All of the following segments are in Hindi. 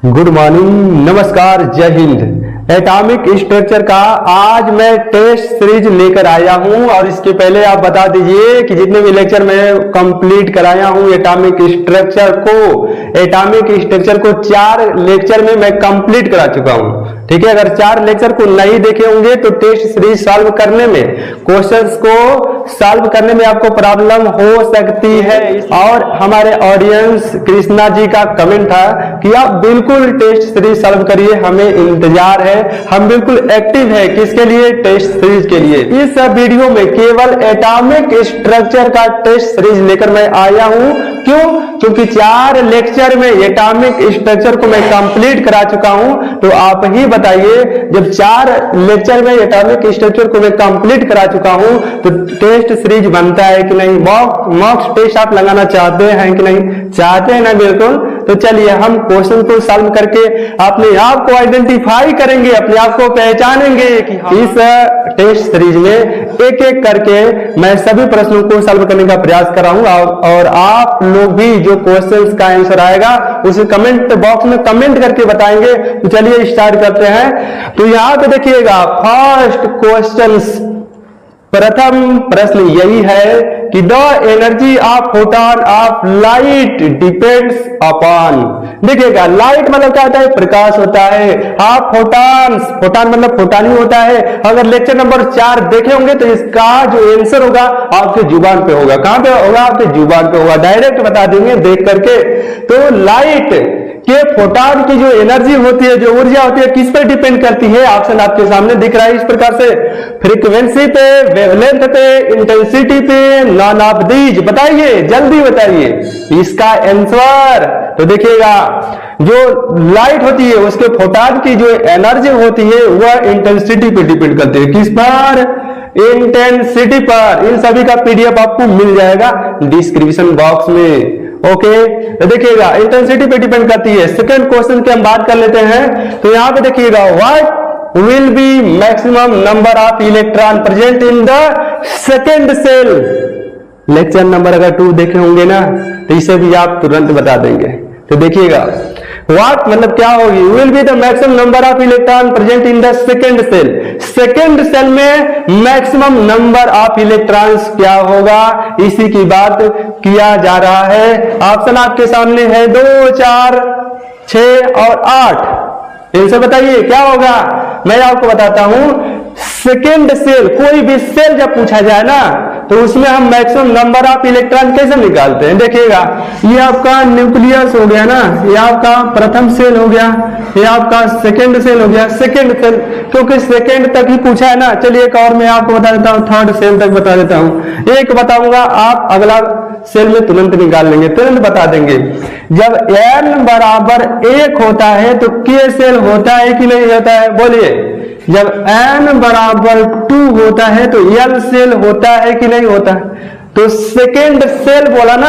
गुड मॉर्निंग, नमस्कार, जय हिंद। एटॉमिक स्ट्रक्चर का आज मैं टेस्ट सीरीज लेकर आया हूं और इसके पहले आप बता दीजिए कि जितने भी लेक्चर मैं कंप्लीट कराया हूं एटॉमिक स्ट्रक्चर को 4 लेक्चर में मैं कंप्लीट करा चुका हूं। ठीक है, अगर 4 लेक्चर को नहीं देखे होंगे तो टेस्ट सीरीज सॉल्व करने में, क्वेश्चंस को सॉल्व करने में आपको प्रॉब्लम हो सकती है। और हमारे ऑडियंस कृष्णा जी का कमेंट था कि आप बिल्कुल टेस्ट सीरीज सॉल्व करिए, हमें इंतजार है, हम बिल्कुल एक्टिव है। किसके लिए? टेस्ट सीरीज के लिए। इस वीडियो में केवल एटॉमिक स्ट्रक्चर का टेस्ट सीरीज लेकर मैं आया हूं। क्यों? क्योंकि 4 लेक्चर में एटॉमिक स्ट्रक्चर को मैं कंप्लीट करा चुका हूं। तो आप ही बताइए, जब 4 लेक्चर में एटॉमिक स्ट्रक्चर को मैं कंप्लीट करा चुका हूं तो टेस्ट सीरीज बनता है कि नहीं? मॉक टेस्ट आप लगाना चाहते हैं कि नहीं? चाहते हैं ना? बिल्कुल। तो चलिए हम क्वेश्चन को सॉल्व करके अपने आप को आइडेंटिफाई करेंगे, अपने आप को पहचानेंगे कि इस टेस्ट सीरीज में एक एक करके मैं सभी प्रश्नों को सॉल्व करने का प्रयास कर रहा हूं। और आप लोग भी जो क्वेश्चंस का आंसर आएगा उसे कमेंट बॉक्स में कमेंट करके बताएंगे। तो चलिए स्टार्ट करते हैं। तो यहां पे देखिएगा फर्स्ट क्वेश्चन, प्रथम प्रश्न यही है कि the energy of photon of light depends upon. देखिएगा, लाइट मतलब क्या होता है? प्रकाश होता है। आप फोटॉन मतलब फोटॉन ही होता है। अगर लेक्चर नंबर 4 देखे होंगे तो इसका जो आंसर होगा आपके जुबान पे होगा। कहां पे होगा? आपके जुबान पे होगा। डायरेक्ट बता देंगे देख करके। तो लाइट के फोटॉन की जो एनर्जी होती है, जो ऊर्जा होती है, किस पर डिपेंड करती है? ऑप्शन आपके सामने दिख रहा है इस प्रकार से, फ्रीक्वेंसी पे, वेवलेंथ पे, इंटेंसिटी पे, नॉन ऑफ दीज। बताइए, जल्दी बताइए इसका आंसर। तो देखिएगा, जो लाइट होती है उसके फोटॉन की जो एनर्जी होती है वह इंटेंसिटी पे डिपेंड करती है। किस पर? इंटेंसिटी पर। इन सभी का पीडीएफ आपको मिल जाएगा डिस्क्रिप्शन बॉक्स में। ओके, तो देखिएगा इंटेंसिटी पे डिपेंड करती है। सेकंड क्वेश्चन की हम बात कर लेते हैं। तो यहां पे देखिएगा, what will be maximum number of electron present in the second shell? Lecture number अगर 2 देखे होंगे ना तो इसे भी आप तुरंत बता देंगे। तो देखिएगा, व्हाट मतलब क्या होगी? Will be the maximum number of electron present in the second shell. Second shell में मैक्सिमम नंबर ऑफ इलेक्ट्रॉन्स क्या होगा, इसी की बात किया जा रहा है। ऑप्शन आपके सामने है 2, 4, 6 और 8। इनसे बताइए क्या होगा। मैं आपको बताता हूं, सेकेंड सेल, कोई भी सेल जब पूछा जाए ना तो उसमें हम मैक्सिमम नंबर ऑफ इलेक्ट्रॉन कैसे निकालते हैं? देखिएगा, ये आपका न्यूक्लियस हो गया ना, ये आपका प्रथम सेल हो गया, ये आपका सेकेंड सेल हो गया। सेकेंड सेल क्योंकि सेकेंड तक ही पूछा है ना। चलिए एक और मैं आपको बता देता हूं, थर्ड सेल तक बता देता हूं। एक बताऊंगा, आप अगला सेल में तुरंत निकाल लेंगे, तुरंत बता देंगे। जब n बराबर 1 होता है तो k सेल होता है कि नहीं होता है? बोलिए। जब n बराबर 2 होता है तो l सेल होता है कि नहीं होता है? तो सेकेंड सेल बोला ना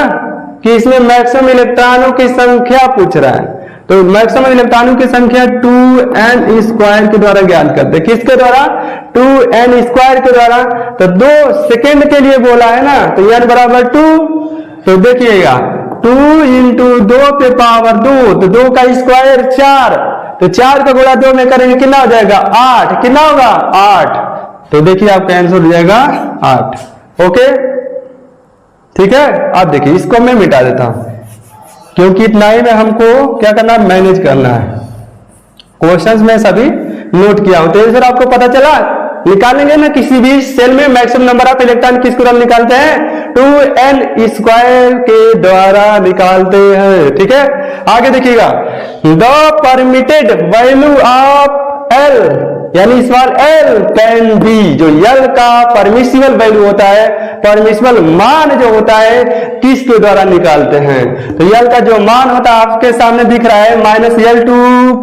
कि इसमें मैक्सिमम इलेक्ट्रॉनों की संख्या पूछ रहा है। तो मैक्सिमम इलेक्ट्रॉनों की संख्या 2n² के द्वारा ज्ञात करते। किसके द्वारा? 2n² के द्वारा। तो 2 सेकेंड के लिए बोला है ना, तो n बराबर 2। तो देखिएगा, 2 × 2 पे पावर 2, तो 2 का स्क्वायर 4। तो 4 का गुणा 2 में करेंगे कितना हो जाएगा? 8। कितना होगा? 8। तो देखिए आपका आंसर हो जाएगा 8। ओके, ठीक है। अब देखिए, इसको मैं मिटा देता हूं क्योंकि इतना ही में हमको क्या करना है? मैनेज करना है। क्वेश्चंस में सभी नोट किया हूं। तो आंसर आपको पता चला। निकालेंगे ना किसी भी सेल में मैक्सिमम नंबर ऑफ इलेक्ट्रॉन किसके द्वारा निकालते हैं? 2n² के द्वारा निकालते हैं। ठीक है, आगे देखिएगा, the permitted value of L, यानी स्मॉल l कैन बी। जो L का परमिसिबल वैल्यू होता है, परमिसिबल मान जो होता है, किसके द्वारा निकालते हैं? तो L का जो मान होता है आपके सामने दिख रहा है, -L2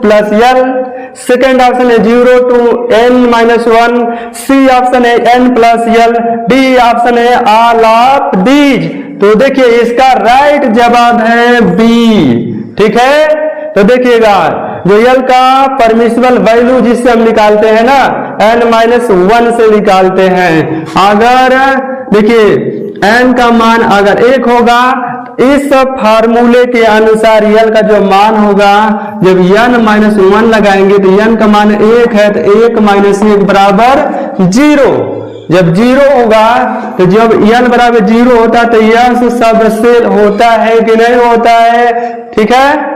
+ L। सेकेंड ऑप्शन है 0 to n-1। सी ऑप्शन है n + L। डी ऑप्शन है ऑल ऑफ दीज। तो देखिए इसका राइट जवाब है बी। ठीक है, तो देखिएगा, जो L का परमिसिबल वैल्यू जिससे हम निकालते हैं ना, n-1 से निकालते हैं। अगर देखिए n का मान अगर 1 होगा इस फार्मूले के अनुसार यल का जो मान होगा, जब n-1 लगाएंगे तो n का मान 1 है, तो 1 - 1 बराबर 0। जब 0 होगा तो जब n बराबर 0 होता है तो यह सबसेल होता है कि नहीं होता है, ठीक है।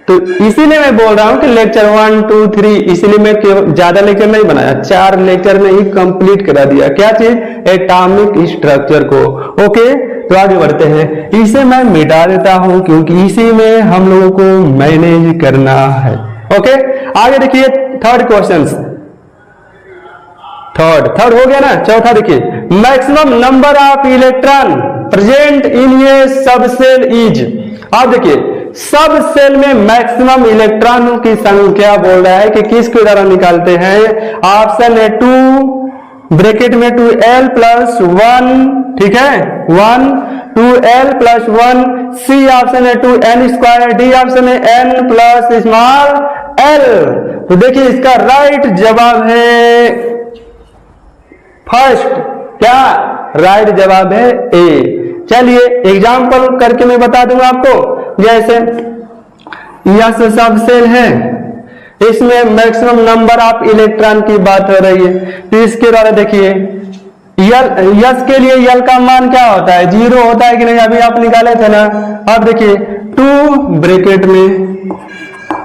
तो इसीलिए मैं बोल रहा हूं कि लेक्चर 1, 2, 3, इसीलिए मैं ज्यादा लेक्चर नहीं बनाया, 4 लेक्चर में ही कंप्लीट करा दिया। क्या चीज? एटॉमिक स्ट्रक्चर को। ओके, तो आगे बढ़ते हैं। इसे मैं मिटा देता हूं क्योंकि इसी में हम लोगों को मैनेज करना है। ओके, आगे देखिए थर्ड क्वेश्चन। थर्ड हो गया ना। चौथा देखिए, maximum number of electron present in a subshell is. आप देखिए सब सेल में मैक्सिमम इलेक्ट्रॉनों की संख्या बोल रहा है कि किसके द्वारा निकालते हैं। ऑप्शन है 2 ब्रैकेट में 2l + 1, ठीक है, 1 2l + 1। सी ऑप्शन है 2n²। डी ऑप्शन है n + स्मॉल l। तो देखिए इसका राइट जवाब है फर्स्ट। क्या राइट जवाब है? ए। चलिए एग्जाम्पल करके मैं बता दूंगा आपको। जैसे यह सब सेल है, इसमें मैक्सिमम नंबर ऑफ इलेक्ट्रॉन की बात हो रही है, तो इसके द्वारा देखिए यस के लिए यल का मान क्या होता है? 0 होता है कि नहीं? अभी आप निकाले थे ना। अब देखिए 2 ब्रैकेट में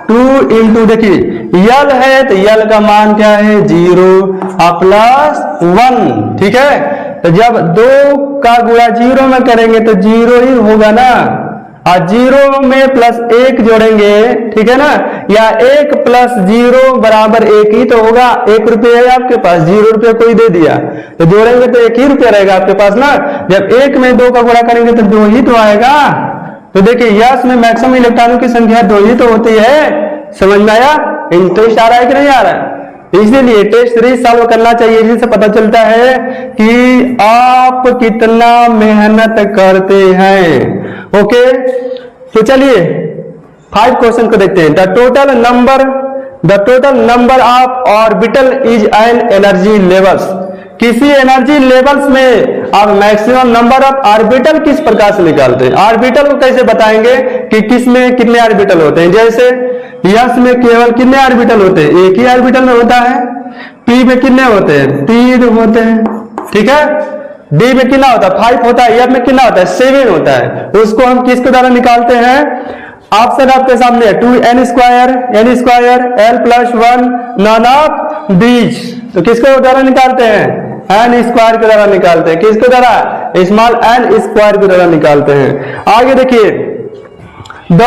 2 × देखिए यल है तो यल का मान क्या है? 0 + 1, ठीक है। तो जब 2 का गुणा 0 में करेंगे तो 0 ही होगा ना, और 0 में +1 जोड़ेंगे, ठीक है ना, या 1 + 0 बराबर 1 ही तो होगा। 1 रुपये है आपके पास, 0 रुपये कोई दे दिया तो जोड़ेंगे तो 1 ही रुपया रहेगा आपके पास ना। जब 1 में 2 का गुणा करेंगे तो 2 ही तो आएगा। तो देखिए यस में मैक्सिमम इलेक्ट्रॉनों की संख्या 2 ही तो होती है। समझ में आया? इंटरेस्ट आ रहा है कि नहीं आ रहा है? इसीलिए टेस्ट सीरीज सॉल्व करना चाहिए, जिससे पता चलता है कि आप कितना मेहनत करते हैं। ओके, तो चलिए 5 क्वेश्चन को देखते हैं। The total number of orbital is an energy levels. किसी एनर्जी लेवल्स में आप मैक्सिमम नंबर ऑफ ऑर्बिटल किस प्रकार से निकालते हैं? ऑर्बिटल को कैसे बताएंगे कि किस में कितने ऑर्बिटल होते हैं? जैसे यस में केवल कितने ऑर्बिटल होते हैं? एक ही ऑर्बिटल में होता है। पी में कितने होते हैं? 3 होते हैं, ठीक है। डी में कितना होता है? 5 होता है। एफ में कितना होता है? 7 होता है। उसको हम किसके द्वारा निकालते हैं? ऑप्शन आपके सामने है 2n², l + 1 none of these. तो किसके द्वारा निकालते हैं? n² के द्वारा निकालते हैं। किसके द्वारा? स्मॉल n² के द्वारा निकालते हैं। आगे देखिए, the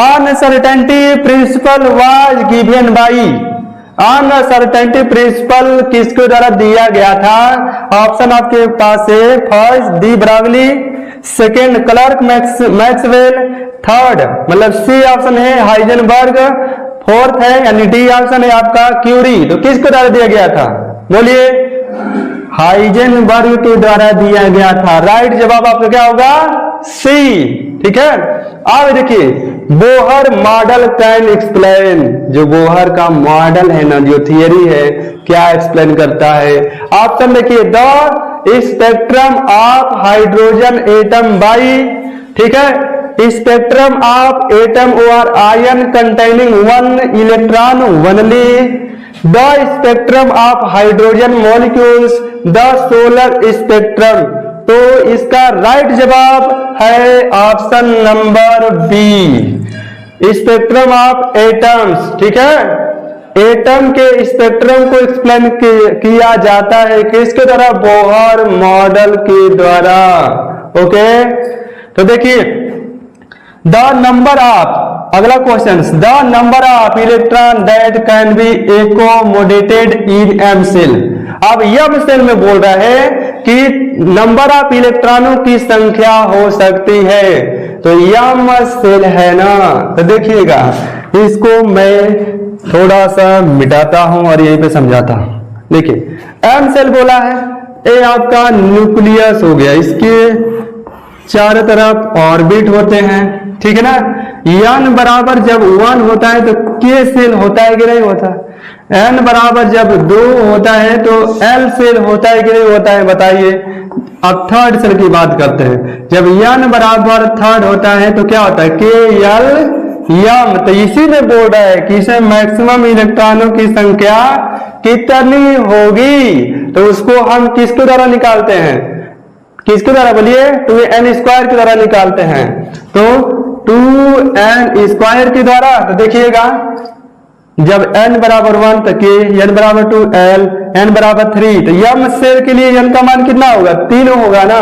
uncertainty principle was given by. Uncertainty principle किसके द्वारा दिया गया था? ऑप्शन आपके पास है first de Broglie, second Clerk Maxwell, third मतलब सी ऑप्शन है हाइजेनबर्ग, फोर्थ है यानी डी ऑप्शन है आपका क्यूरी। तो किसके द्वारा दिया गया था? बोलिए। हाइजेनबर्ग के द्वारा दिया गया था। राइट जवाब आपका क्या होगा? सी, ठीक है। अब देखिए बोहर मॉडल कैन एक्सप्लेन। जो बोहर का मॉडल है ना, जो थियरी है, क्या एक्सप्लेन करता है? ऑप्शन देखिए, the spectrum of hydrogen atom by, ठीक है, स्पेक्ट्रम ऑफ एटम और ion containing 1 electron only, the spectrum of hydrogen molecules, the solar spectrum. तो इसका राइट जवाब है option number B, spectrum of atoms, ठीक है। एटम के स्पेक्ट्रम को एक्सप्लेन किया जाता है किसके द्वारा? बोहर मॉडल के द्वारा। ओके, तो देखिए द नंबर ऑफ, अगला question, the number of electron that can be accommodated in M shell. अब एम सेल में बोल रहा है कि नंबर ऑफ इलेक्ट्रॉनों की संख्या हो सकती है। तो एम सेल है ना, तो देखिएगा इसको मैं थोड़ा सा मिटाता हूं और यहीं पे समझाता हूं। देखिए एम सेल बोला है, ये आपका न्यूक्लियस हो गया, इसके चारों तरफ ऑर्बिट होते हैं, ठीक है ना। n बराबर जब 1 होता है तो k सेल होता है कि नहीं होता, n बराबर जब 2 होता है तो l सेल होता है कि नहीं होता है, बताइए। अब थर्ड सेल की बात करते हैं, जब n बराबर थर्ड होता है तो क्या होता है, k l m। तो इसी में बोल रहा है कि इसमें मैक्सिमम इलेक्ट्रॉनों की संख्या कितनी होगी, तो उसको हम किसके द्वारा निकालते हैं, किसके द्वारा बोलिए, 2n² के द्वारा निकालते हैं। तो 2n² के द्वारा, तो देखिएगा जब n बराबर 1 तो k, n बराबर 2 l, n बराबर 3, तो m सेल के लिए n का मान कितना होगा, 3 होगा ना।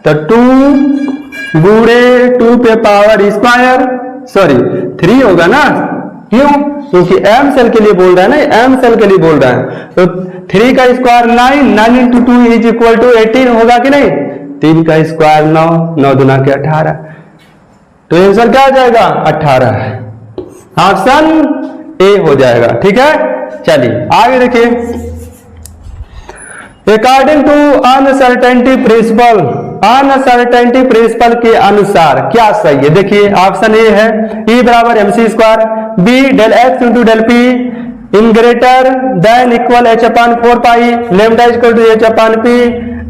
तो 2 गुणे 2 पे पावर स्क्वायर, सॉरी 3 होगा ना, क्यों, क्योंकि m सेल के लिए बोल रहा है ना, m सेल के लिए बोल रहा है। तो 3 का square 9, 9 into 2 is equal to 18 होगा कि नहीं, 3 का स्क्वायर 9, 9 दूना के 18, तो आंसर क्या हो जाएगा 18, ऑप्शन ए हो जाएगा। ठीक है, चलिए आगे देखिए। According to uncertainty principle, uncertainty principle के अनुसार क्या सही है, देखिए ऑप्शन ए है E बराबर mc², B del x into del p in greater than equal h/4 pi, lambda equal to h/p,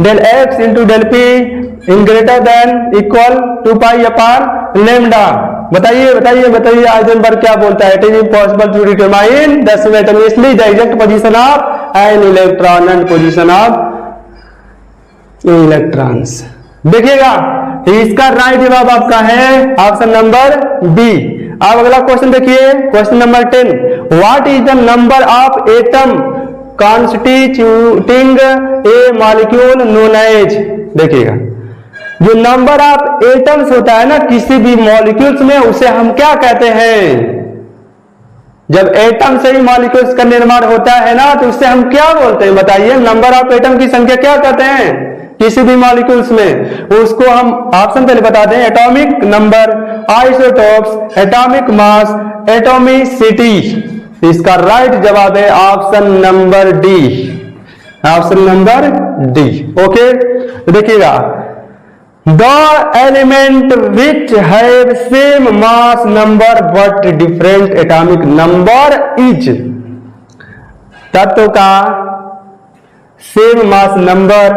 del x into del p in greater than equal 2 pi upon lambda. बताइए बताइए बताइए, हाइजेनबर्ग क्या बोलता है, it is impossible to determine the symmetrically the exact position of an electron and position of electrons. देखिएगा इसका राइट जवाब आपका है ऑप्शन नंबर बी। अब अगला क्वेश्चन देखिए, question number 10, what is the number of atom constituting a molecule known as, देखिएगा जो नंबर ऑफ एटम्स होता है ना किसी भी मॉलिक्यूल्स में, उसे हम क्या कहते हैं, जब एटम से ही मॉलिक्यूल्स का निर्माण होता है ना तो उससे हम क्या बोलते हैं, बताइए। नंबर ऑफ एटम की संख्या क्या कहते हैं किसी भी मॉलिक्यूल्स में, उसको हम ऑप्शन पहले बता दें, atomic number, isotopes, atomic mass, atomicity. इसका राइट जवाब है option number D, option number D. Okay, देखिएगा The element which have same mass number but different atomic number is, तत्व का same mass number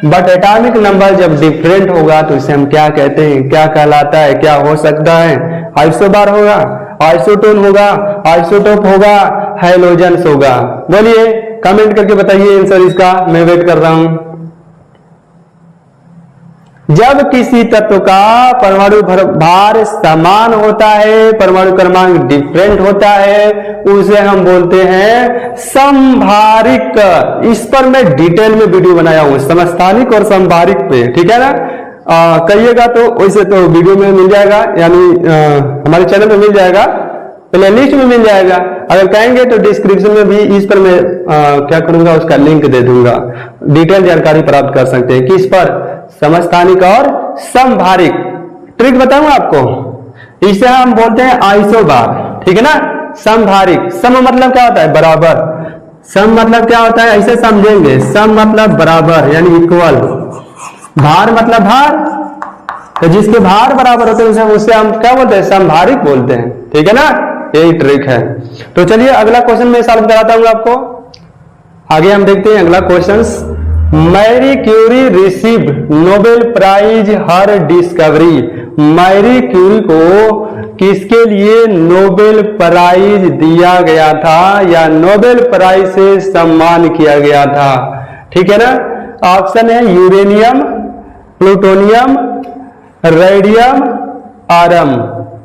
but atomic number जब डिफरेंट होगा तो इसे हम क्या कहते हैं, क्या कहलाता है, क्या हो सकता है, आइसोबार होगा, आइसोटोन होगा, आइसोटोप होगा, हैलोजेंस होगा। बोलिए कमेंट करके बताइए आंसर इसका, मैं वेट कर रहा हूं। जब किसी तत्व का परमाणु भार समान होता है, परमाणु क्रमांक डिफरेंट होता है, उसे हम बोलते हैं समभारिक। इस पर मैं डिटेल में वीडियो बनाया हूं, समस्थानिक और समभारिक पे, ठीक है ना। कहिएगा तो वैसे तो वीडियो में मिल जाएगा, यानी हमारे चैनल में मिल जाएगा, प्लेलिस्ट में मिल जाएगा। अगर कहेंगे तो डिस्क्रिप्शन में भी इस पर मैं क्या करूंगा, उसका लिंक दे दूंगा, डिटेल जानकारी प्राप्त कर सकते हैं। किस पर, समस्थानिक और समभारिक। ट्रिक बताऊं आपको, इसे हम बोलते हैं आइसोबार, ठीक है ना। समभारिक, सम मतलब क्या होता है, बराबर। सम मतलब क्या होता है, ऐसे समझेंगे, सम मतलब बराबर यानी इक्वल, भार मतलब भार, तो जिसके भार बराबर होते हैं उससे हम क्या बोलते हैं, समभारिक बोलते हैं, ठीक है ना। यही ट्रिक है। तो चलिए अगला क्वेश्चन मैं सॉल्व कराता हूं आपको। आगे हम देखते हैं अगला question. Marie Curie receive Nobel prize her discovery. Marie Curie को किसके लिए नोबेल प्राइज दिया गया था या नोबेल प्राइज से सम्मान किया गया था, ठीक है ना। ऑप्शन है यूरेनियम, प्लूटोनियम, रेडियम, आरम।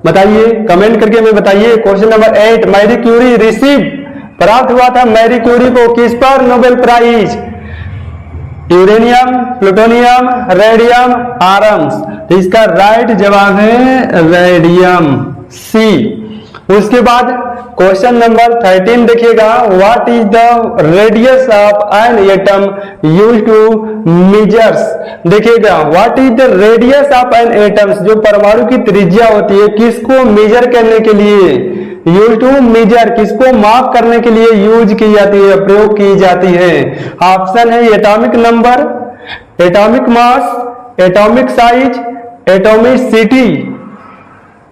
बताइए कमेंट करके मैं बताइए। Question number 8, Marie Curie receive, प्राप्त हुआ था मैरी क्यूरी को किस पर Nobel prize, uranium, plutonium, radium, आरम। तो इसका राइट जवाब है रेडियम, सी। उसके बाद क्वेश्चन नंबर 13 देखिएगा, what is the radius of an atom use to measures. देखिएगा what is the radius of an atoms, जो परमाणु की त्रिज्या होती है किसको मेजर करने के लिए, यूज टू मेजर, किसको माप करने के लिए यूज की जाती है, प्रयोग की जाती है। ऑप्शन है atomic number, atomic mass, atomic size, atomicity.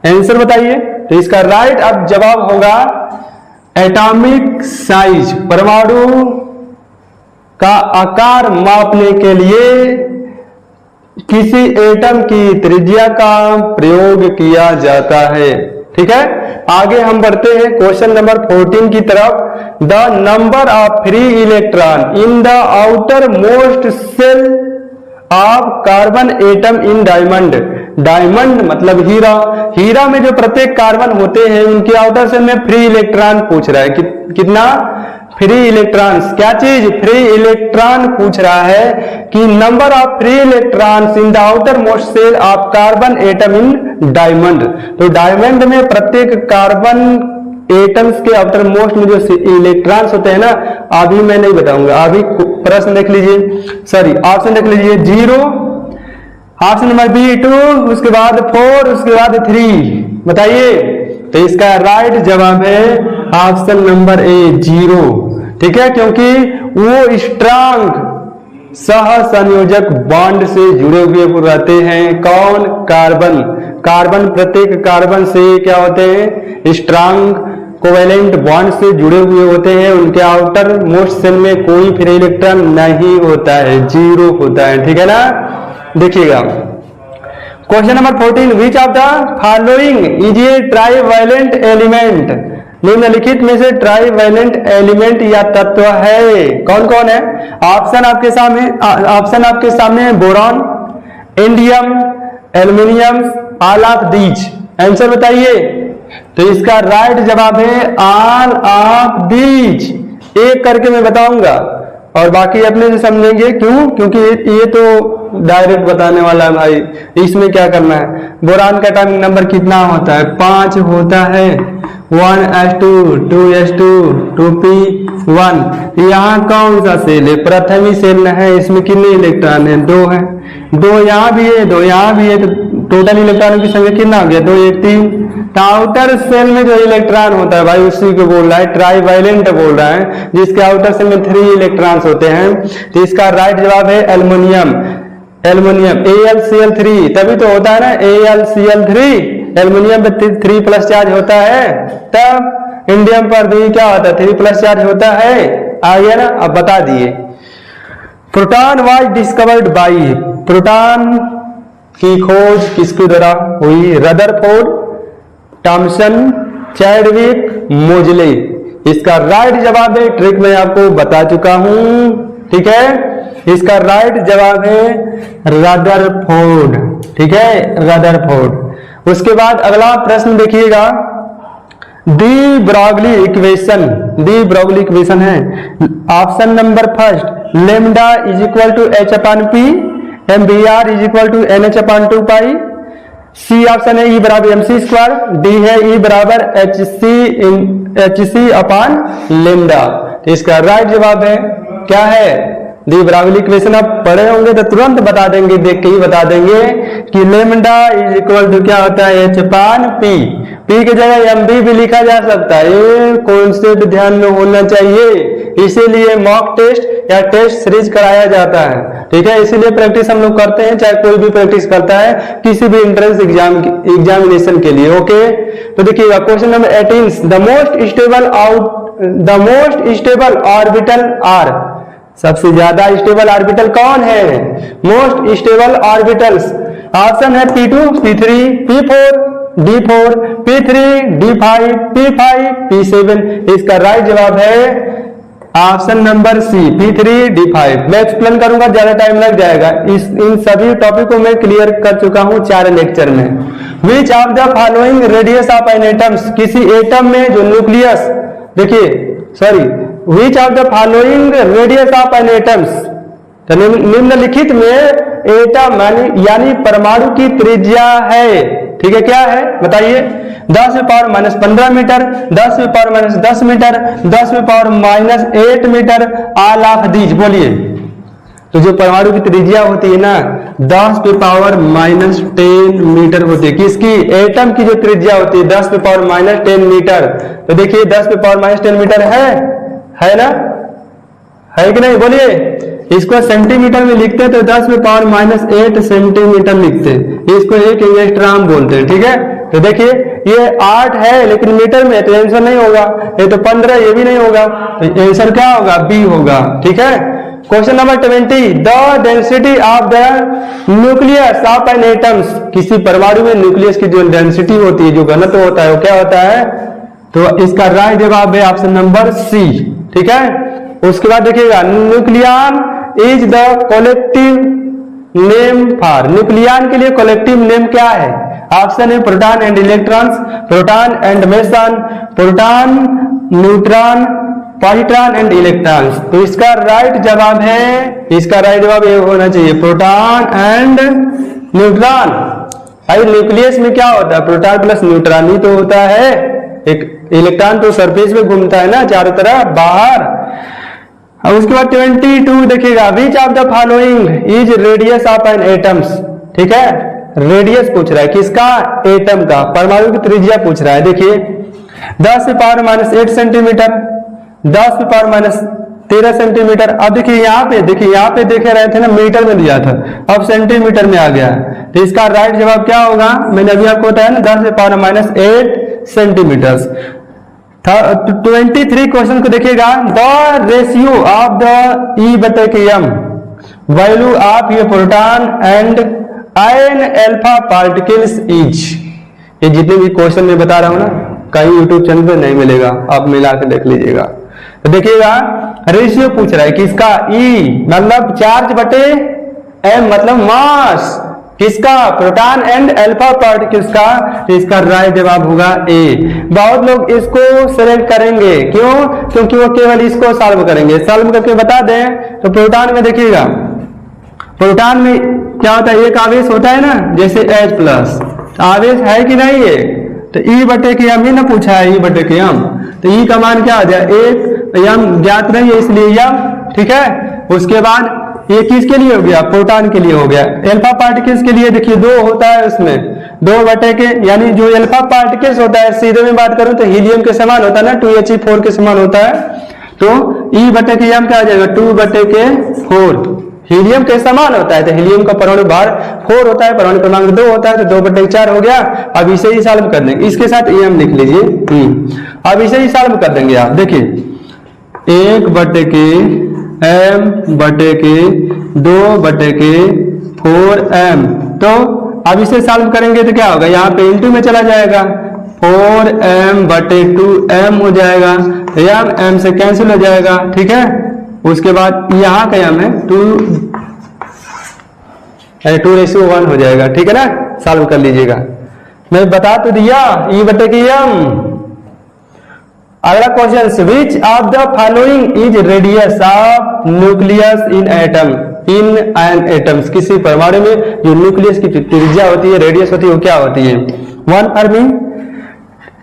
Answer बताइए। तो इसका राइट अब जवाब होगा एटॉमिक साइज। परमाणु का आकार मापने के लिए किसी एटम की त्रिज्या का प्रयोग किया जाता है। ठीक है, आगे हम बढ़ते हैं क्वेश्चन नंबर 14 की तरफ। The number of free electron in the outermost shell of carbon atom in diamond. Diamond मतलब हीरा, हीरा में जो प्रत्येक कार्बन होते हैं उनके आउटर सेल में फ्री इलेक्ट्रॉन पूछ रहा है। कितना फ्री इलेक्ट्रॉन्स, क्या चीज, फ्री इलेक्ट्रॉन पूछ रहा है कि number of free electrons in the outermost shell of carbon atom in diamond. तो डायमंड में प्रत्येक कार्बन एटम्स के आउटर मोस्ट में जो इलेक्ट्रॉन्स होते हैं ना, अभी मैं नहीं बताऊंगा, अभी प्रश्न देख लीजिए, सॉरी ऑप्शन देख लीजिए। 0, ऑप्शन नंबर बी 2, उसके बाद 4, उसके बाद 3, बताइए। तो इसका राइट जवाब है ऑप्शन नंबर ए 0। ठीक है, क्योंकि वो स्ट्रांग सह संयोजक बॉन्ड से जुड़े हुए रहते हैं। कौन, कार्बन। कार्बन प्रत्येक कार्बन से क्या होते हैं, स्ट्रांग कोवेलेंट बॉन्ड से जुड़े हुए होते हैं। उनके आउटर मोस्ट सेल में कोई फ्री इलेक्ट्रॉन नहीं होता है, 0 होता है। ठीक है ना, देखिएगा question number 14, which of the following is a trivalent element. निम्नलिखित में से ट्राईवैलेंट एलिमेंट या तत्व है, कौन कौन है। ऑप्शन आपके सामने है boron, indium, aluminium, all of these. Answer बताइए। तो इसका राइट जवाब है ऑल ऑफ दीज। एक करके मैं बताऊंगा और बाकी अपने से समझेंगे। क्यों, क्योंकि ये तो डायरेक्ट बताने वाला है भाई, इसमें क्या करना है। बोरान का एटॉमिक नंबर कितना होता है, 5 होता है। 1s2 2s2 2p1। यहाँ कौन सा सेल है, प्रथमी सेल है, इसमें कितने इलेक्ट्रॉन है, 2 है। 2 यहाँ भी है, 2 यहाँ भी है, तो टोटल इलेक्ट्रॉन की संख्या कितना हो गया, 2 1 3। आउटर सेल में जो इलेक्ट्रॉन होता है भाई उसी को बोल रहा है, ट्राईवैलेंट बोल रहा है, जिसके आउटर सेल में 3 इलेक्ट्रॉन्स होते हैं। तो इसका राइट जवाब है एल्युमिनियम। एल्युमिनियम AlCl3, तभी तो होता है ना AlCl3। एल्युमिनियम पे 3+ चार्ज होता है, तब इंडियम पर भी क्या होता है, 3+ चार्ज होता है। आ गया ना, अब बता दिए। Proton was discovered by. Proton की खोज किसके द्वारा हुई, रदरफोर्ड, थॉमसन, चैडविक, मोजले। इसका राइट जवाब है, ट्रिक मैं आपको बता चुका हूं। ठीक है, इसका राइट जवाब है रदरफोर्ड। ठीक है, रदरफोर्ड। उसके बाद अगला प्रश्न देखिएगा, de Broglie equation. De Broglie equation है option number first, lambda is equal to h/p, mbr is equal to nh/2π। C option है E बराबर mc², डी है E बराबर hc अपॉन लेमडा। इसका राइट जवाब है क्या है, डी ब्रॉगली इक्वेशन। आप पढ़े होंगे तो तुरंत बता देंगे, देख के ही बता देंगे कि लेमडा इज इक्वल टू क्या होता है, h/p। p की जगह mb भी लिखा जा सकता है, ये कॉन्सेप्ट ध्यान में होना चाहिए। इसीलिए मॉक टेस्ट या टेस्ट सीरीज कराया जाता है। ठीक है, इसीलिए प्रैक्टिस हम लोग करते हैं, चाहे कोई भी प्रैक्टिस करता है किसी भी एंट्रेंस एग्जामिनेशन के लिए। ओके, तो देखिएगा question number 18, the most stable orbital are. सबसे ज्यादा स्टेबल ऑर्बिटल कौन है, मोस्ट स्टेबल ऑर्बिटल्स। ऑप्शन है P2, P3, P4, D4, P3, D5, P5, P7। इसका राइट जवाब है option number C, P3, D5। मैं एक्सप्लेन करूंगा, ज्यादा टाइम लग जाएगा। इन सभी टॉपिक को मैं क्लियर कर चुका हूं 4 लेक्चर में। Which of the following radius of an atoms, किसी एटम में जो न्यूक्लियस, देखिए sorry, which of the following radius of an atoms. तो निम्नलिखित में एटम यानी परमाणु की त्रिज्या है। ठीक है, क्या है बताइए, 10⁻⁻15 metre, 10⁻⁻10 metre, 10⁻⁻8 metre, all of these. बोलिए, तो जो परमाणु की त्रिज्या होती है ना 10⁻10 मीटर होती है, किसकी, एटम की जो त्रिज्या होती है 10⁻10 मीटर। तो देखिए 10⁻10 मीटर है ना, है कि नहीं, बोलिए। इसको सेंटीमीटर में लिखते हैं तो 10⁻⁸ सेंटीमीटर लिखते हैं, इसको 1 एंगस्ट्रॉम बोलते हैं। ठीक है, तो देखिए ये 8 है लेकिन मीटर में, तो आंसर नहीं होगा। ये तो 15, ये भी नहीं होगा, तो आंसर क्या होगा? बी होगा। ठीक है। Question number 20, the density of the nucleus of an atoms, किसी परमाणु में न्यूक्लियस की जो डेंसिटी होती है, जो घनत्व होता है, वो क्या होता है? तो इसका राइट जवाब है ऑप्शन नंबर सी। ठीक है। उसके बाद देखिएगा, nucleon is the collective name for, nucleon के लिए कलेक्टिव नेम क्या है? ऑप्शन है proton and electrons, proton and mason, proton, neutron, positron and electrons. तो इसका राइट जवाब है, इसका राइट जवाब ये होना चाहिए, प्रोटॉन एंड न्यूट्रॉन। भाई न्यूक्लियस में क्या होता है? प्रोटॉन प्लस न्यूट्रॉन ही तो होता है। एक इलेक्ट्रॉन तो सरफेस में घूमता है ना चारों तरफ बाहर। अब उसके बाद 22 देखिएगा, which of the following is radius of an atoms. ठीक है, रेडियस पूछ रहा है किसका? एटम का, परमाणु की त्रिज्या पूछ रहा है। देखिए 10⁻⁸ सेंटीमीटर, 10⁻13 सेंटीमीटर। अब देखिए यहाँ पे देखे रहे थे ना मीटर में दिया था, अब सेंटीमीटर में आ गया। तो इसका राइट जवाब क्या होगा? मैंने अभी आपको बताया ना, 10⁻8 सेंटीमीटर। 23 क्वेश्चन को देखिएगा, the ratio of the E/m value of ये proton and ion alpha particles is. ये जितने भी क्वेश्चन मैं बता रहा हूं ना, कहीं यूट्यूब चैनल पे नहीं मिलेगा, आप मिला के देख लीजिएगा। तो देखिएगा रेशियो पूछ रहा है किसका? E मतलब चार्ज बटे m मतलब मास, किसका? प्रोटॉन एंड अल्फा पार्टिकल्स का। तो इसका राइट जवाब होगा ए। बहुत लोग इसको सेलेक्ट करेंगे, क्यों? क्योंकि वो केवल इसको सॉल्व करेंगे। सॉल्व करके बता दें तो प्रोटॉन में देखिएगा, प्रोटॉन में क्या होता है? एक आवेश होता है ना, जैसे H+, आवेश है कि नहीं है? तो E/m ही ना पूछा है, E/m। तो E का मान क्या आ जाए? 1, m ज्ञात नहीं है इसलिए m। ठीक है। उसके बाद ये किसके लिए हो गया? प्रोटॉन के लिए हो गया। अल्फा पार्टिकल्स के लिए देखिए 2 होता है उसमें, 2/के, यानी जो अल्फा पार्टिकल्स होता है, सीधे में बात करूं तो हीलियम के समान होता है ना, 2He4 के समान होता है। तो E/m क्या आ जाएगा? 2/4 हीलियम के समान होता है। तो हीलियम का परमाणु भार 4 होता है, परमाणु क्रमांक 2 होता है, तो 2/4 हो गया। अब इसे ही सॉल्व कर देंगे, इसके साथ m लिख लीजिए। अब इसे ही सॉल्व कर देंगे आप। देखिए 1/m 2/4m। तो अब इसे सॉल्व करेंगे तो क्या होगा? यहाँ पे इंटू में चला जाएगा, 4m/2m हो जाएगा, m से कैंसिल हो जाएगा। ठीक है। उसके बाद यहाँ का m है 2:1 हो जाएगा। ठीक है ना, सॉल्व कर लीजिएगा। मैं बता तो दिया E/m। अगला question, which of the following is radius of nucleus in atom, in an atoms. किसी परमाणु में जो न्यूक्लियस की त्रिज्या होती है, रेडियस होती है, वो क्या होती है? 1 fermi,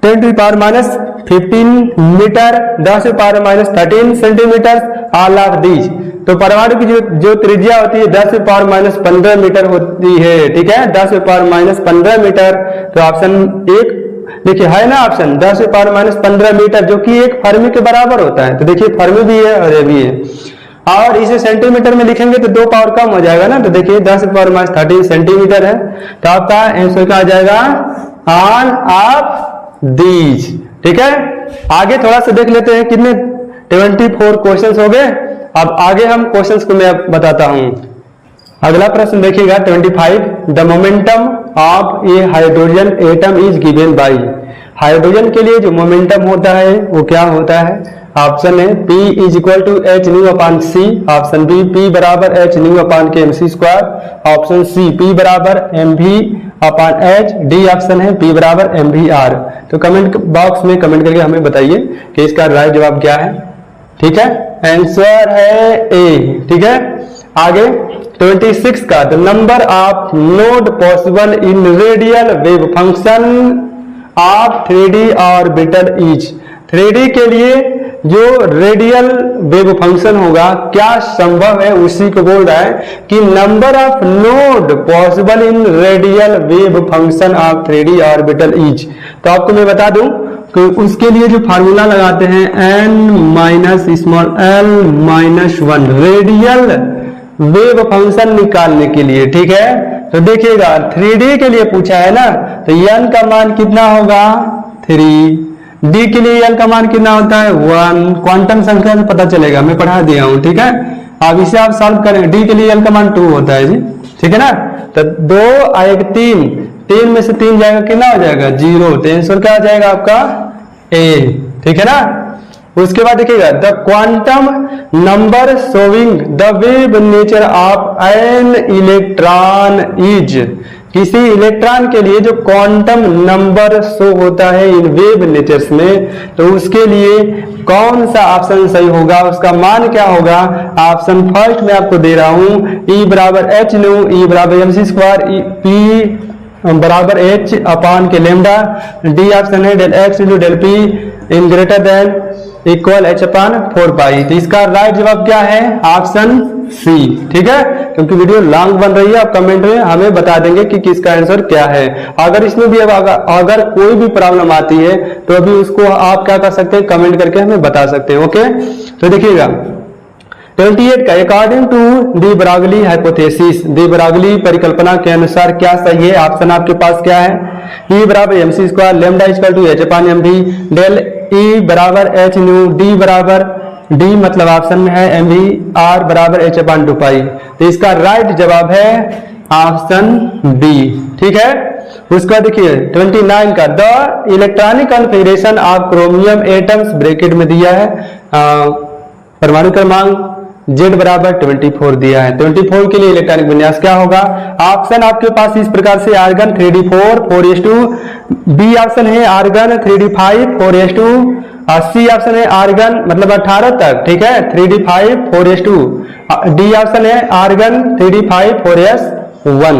10⁻15 metre, 10⁻13 centimetre, all of these. तो परमाणु की जो त्रिज्या होती है 10⁻15 मीटर होती है। ठीक है, 10⁻15 मीटर। तो ऑप्शन 1 देखिए है ना, ऑप्शन 10⁻15 मीटर, जो कि 1 फर्मी के बराबर होता है। तो देखिए फर्मी भी है और ये भी है। और इसे सेंटीमीटर में लिखेंगे तो 2 पावर कम हो जाएगा ना। तो देखिए 10⁻13 सेंटीमीटर है। तो आपका आंसर क्या आ जाएगा? All of these. ठीक है। आगे थोड़ा सा देख लेते हैं, कितने 24 क्वेश्चंस हो गए। अब आगे हम क्वेश्चंस को मैं बताता हूं। अगला प्रश्न देखिएगा 25, the momentum of A hydrogen atom is given by. Hydrogen के लिए जो मोमेंटम होता है वो क्या होता है? ऑप्शन है P = h/c, option B P = h/kmc², option C P = mv/h, D option है P = mvr। तो कमेंट बॉक्स में कमेंट करके हमें बताइए कि इसका राइट जवाब क्या है। ठीक है, आंसर है ए। ठीक है। आगे 26 का, the number of node possible in radial wave function of 3D orbital is. 3D के लिए जो रेडियल वेव फंक्शन होगा क्या संभव है, उसी को बोल रहा है कि number of node possible in radial wave function of 3D orbital is. तो आपको मैं बता दूं कि उसके लिए जो फार्मूला लगाते हैं n - l - 1 radial wave function निकालने के लिए, ठीक है। तो देखिएगा 3D के लिए पूछा है ना, तो n का मान कितना होगा 3, d के लिए n का मान कितना होता है 1, क्वांटम संख्या से पता चलेगा, मैं पढ़ा दिया हूं, ठीक है। अब इसे आप सॉल्व करेंगे, d के लिए n का मान 2 होता है जी, ठीक है ना। तो 2 आएगा 3 में से 3 जाएगा, कितना हो जाएगा 0, तो आंसर क्या आ जाएगा आपका a, ठीक है ना। उसके बाद देखिएगा the quantum number showing the wave nature of an electron is, किसी इलेक्ट्रॉन के लिए जो क्वांटम नंबर शो होता है इन वेव नेचर्स में, तो उसके लिए कौन सा ऑप्शन सही होगा, उसका मान क्या होगा। ऑप्शन फर्स्ट में आपको दे रहा हूं, E बराबर एच न्यू, E बराबर mc स्क्वायर, P बराबर H अपॉन के लेमडा, डी ऑप्शन है del x into del p in greater than equal h upon 4 pi. तो इसका राइट जवाब क्या है ऑप्शन सी, ठीक है। क्योंकि वीडियो लॉन्ग बन रही है, आप कमेंट में हमें बता देंगे कि किसका आंसर क्या है। अगर इसमें भी अगर कोई भी प्रॉब्लम आती है तो अभी उसको आप क्या कर सकते हैं, कमेंट करके हमें बता सकते हैं, ओके। तो देखिएगा 28 का according to the Broglie hypothesis, the Broglie परिकल्पना के अनुसार क्या सही है। ऑप्शन आपके पास क्या है, E बराबर mc square, lambda equal to h upon mv, del E बराबर h न्यू, D बराबर D मतलब ऑप्शन में है mv, R बराबर h अपॉन 2 पाई। तो इसका राइट जवाब है ऑप्शन डी, ठीक है। उसका देखिए 29 का the electronic configuration of chromium atoms, bracket में दिया है परमाणु क्रमांक Z बराबर 24 दिया है। 24 के लिए इलेक्ट्रॉनिक विन्यास क्या होगा। ऑप्शन आपके पास इस प्रकार से argon 3d4 4s2, B option है argon 3d5 4s2, C option है आर्गन मतलब 18 तक, ठीक है 3d5 4s2, डी ऑप्शन है आर्गन 3d5 4s1।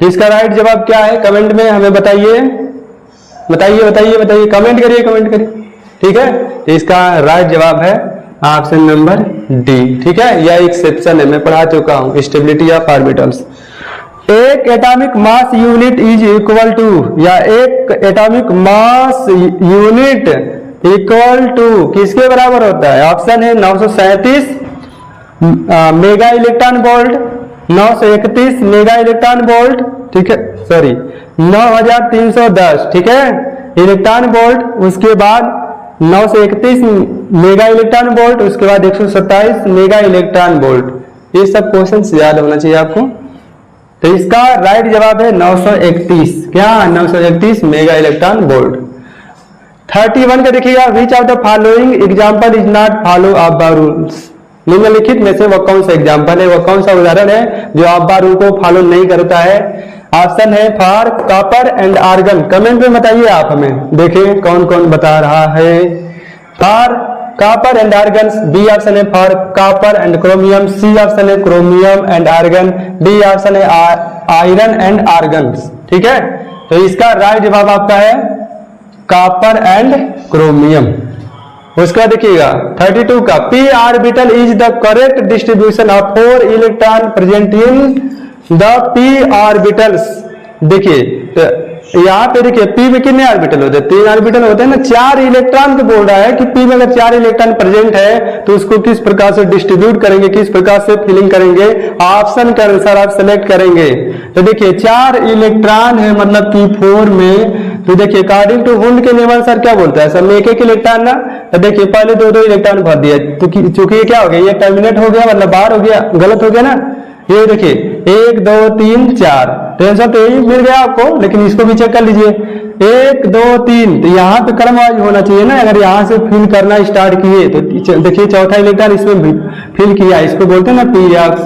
इसका राइट जवाब क्या है कमेंट में हमें बताइए, कमेंट करिए, ठीक है। इसका राइट जवाब है ऑप्शन नंबर डी, ठीक है। यह एक्सेप्शन है, मैं पढ़ा चुका हूं, स्टेबिलिटी ऑफ ऑर्बिटल्स। एक atomic mass unit is equal to, या एक atomic mass unit equal to किसके बराबर होता है। ऑप्शन है 937 mega electron volt, 931 mega electron volt, ठीक है, सॉरी 9310, ठीक है इलेक्ट्रॉन वोल्ट, उसके बाद 931 मेगा इलेक्ट्रॉन वोल्ट, उसके बाद 127 मेगा इलेक्ट्रॉन वोल्ट। ये सब क्वेश्चन याद होना चाहिए आपको। तो इसका राइट जवाब है 931, क्या 931 मेगा इलेक्ट्रॉन वोल्ट। 31 का देखिएगा which of the following example is not follow अब्बा रूल्स, निम्नलिखित में से वह कौन सा एग्जाम्पल है, वह कौन सा उदाहरण है जो अब्बा रूल को फॉलो नहीं करता है। ऑप्शन है for copper and argon, comment में बताइए आप हमें, देखें कौन कौन बता रहा है। For copper and argon, B option है for copper and chromium, C option है chromium and argon, D option है आयरन एंड आर्गन, ठीक है। तो इसका राइट जवाब आपका है कॉपर एंड क्रोमियम। उसका देखिएगा 32 का P orbital is the correct distribution of 4 electron present in the P orbitals. देखिए तो यहाँ पे देखिए पी में कितने ऑर्बिटल होते हैं, 3 ऑर्बिटल होते हैं ना, 4 इलेक्ट्रॉन तो बोल रहा है कि पी में अगर 4 इलेक्ट्रॉन प्रेजेंट है तो उसको किस प्रकार से डिस्ट्रीब्यूट करेंगे, किस प्रकार से फिलिंग करेंगे, ऑप्शन के अनुसार आप सेलेक्ट करेंगे। तो देखिए 4 इलेक्ट्रॉन है मतलब P4 में, तो देखिए अकॉर्डिंग टू हुंड के नियम अनुसार क्या बोलता है, सब में एक इलेक्ट्रॉन ना, तो देखिए पहले 2 इलेक्ट्रॉन भर दिया, तो चूंकि ये क्या हो गया, ये टर्मिनेट हो गया मतलब बाहर हो गया, गलत हो गया ना। ये देखिए 1 2 3 4, तो आंसर तो यही मिल गया आपको, लेकिन इसको भी चेक कर लीजिए 1 2 3, तो यहाँ पे क्रमवाइज होना चाहिए ना। अगर यहाँ से फिल करना स्टार्ट किए तो देखिए चौथा इलेक्ट्रॉन इसमें फिल किया, इसको बोलते हैं ना पी एक्स,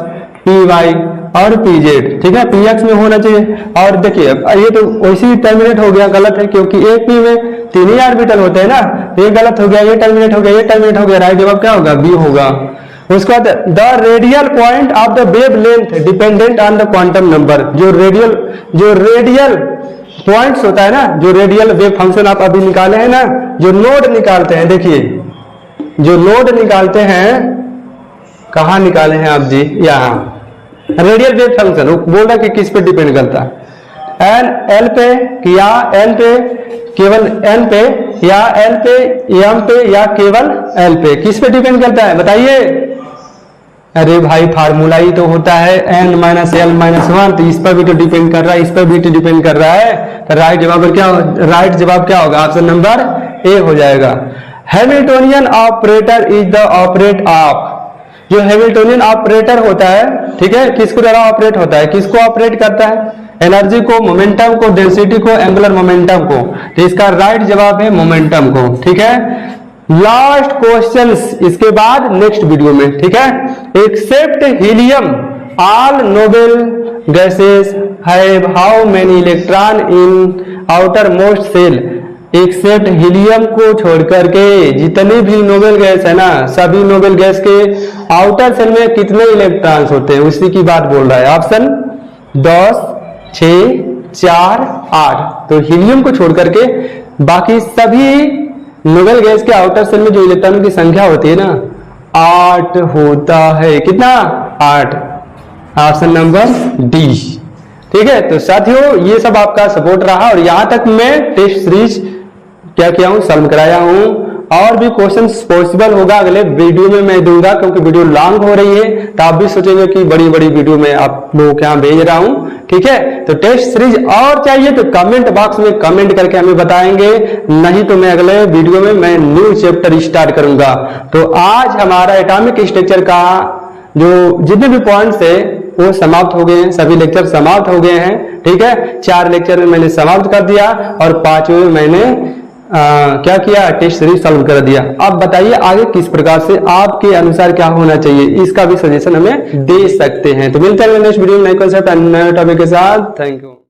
पी वाई और पी जेड, ठीक है, पी एक्स में होना चाहिए। और देखिए ये तो वैसे ही टर्मिनेट हो गया, गलत है क्योंकि एक पी में 3 ही ऑर्बिटल होते हैं ना, ये गलत हो गया, ये टर्मिनेट हो गया, ये टर्मिनेट हो गया, राइट जवाब क्या होगा बी होगा। उसके बाद the radial point of the wave length dependent on the quantum number, जो रेडियल पॉइंट्स होता है ना, जो रेडियल वेव फंक्शन आप अभी निकाले हैं ना, जो नोड निकालते हैं, देखिए जो नोड निकालते हैं, कहाँ निकाले हैं आप जी, यहाँ रेडियल वेव फंक्शन वो बोल रहा है कि किस पे डिपेंड करता है, एन एल पे या एन पे, केवल एन पे या एल पे, एम पे या केवल एल पे, किस पे डिपेंड करता है बताइए। अरे भाई फार्मूला ही तो होता है n minus L minus one, तो इस पर भी तो डिपेंड कर रहा है, इस पर भी तो डिपेंड कर रहा है। तो राइट जवाब क्या होगा? ऑप्शन नंबर ए हो जाएगा। Hamiltonian operator is the operate of, जो हैमिल्टोनियन ऑपरेटर होता है, ठीक है, किसको द्वारा ऑपरेट होता है, किसको ऑपरेट करता है? एनर्जी को, मोमेंटम को, डेंसिटी को, एंगुलर मोमेंटम को। तो इसका राइट जवाब है मोमेंटम को, ठीक है। लास्ट क्वेश्चंस इसके बाद नेक्स्ट वीडियो में, ठीक है। Except helium all noble gases have how many electron in outermost shell. Except helium को छोड़ करके जितनी भी नोबेल गैस है ना, सभी नोबेल गैस के आउटर सेल में कितने इलेक्ट्रॉन्स होते हैं, उसी की बात बोल रहा है। ऑप्शन 10, 6, 4, 8। तो हीलियम को छोड़ करके बाकी सभी नोबेल गैस के आउटर सेल में जो इलेक्ट्रॉनों की संख्या होती है ना, 8 होता है। कितना? 8। ऑप्शन नंबर डी, ठीक है। तो साथियों ये सब आपका सपोर्ट रहा और यहां तक मैं टेस्ट सीरीज क्या किया हूं, सॉल्व कराया हूं। और भी क्वेश्चंस पॉसिबल होगा अगले वीडियो में मैं दूंगा, क्योंकि वीडियो लॉन्ग हो रही है, तो आप भी सोचेंगे कि बड़ी बड़ी वीडियो में आप लोगों के यहाँ भेज रहा हूं, ठीक है। तो टेस्ट सीरीज और चाहिए तो कमेंट बॉक्स में कमेंट करके हमें बताएंगे, नहीं तो मैं अगले वीडियो में मैं न्यू चैप्टर स्टार्ट करूंगा। तो आज हमारा एटॉमिक स्ट्रक्चर का जो जितने भी पॉइंट्स है वो समाप्त हो गए हैं, सभी लेक्चर समाप्त हो गए हैं, ठीक है। 4 लेक्चर में मैंने समाप्त कर दिया और 5वें में मैंने क्या किया, टेस्ट सीरीज सॉल्व कर दिया। अब बताइए आगे किस प्रकार से आपके अनुसार क्या होना चाहिए, इसका भी सजेशन हमें दे सकते हैं। तो मिलते हैं नेक्स्ट वीडियो में नए कॉन्सेप्ट नए टॉपिक के साथ। Thank you.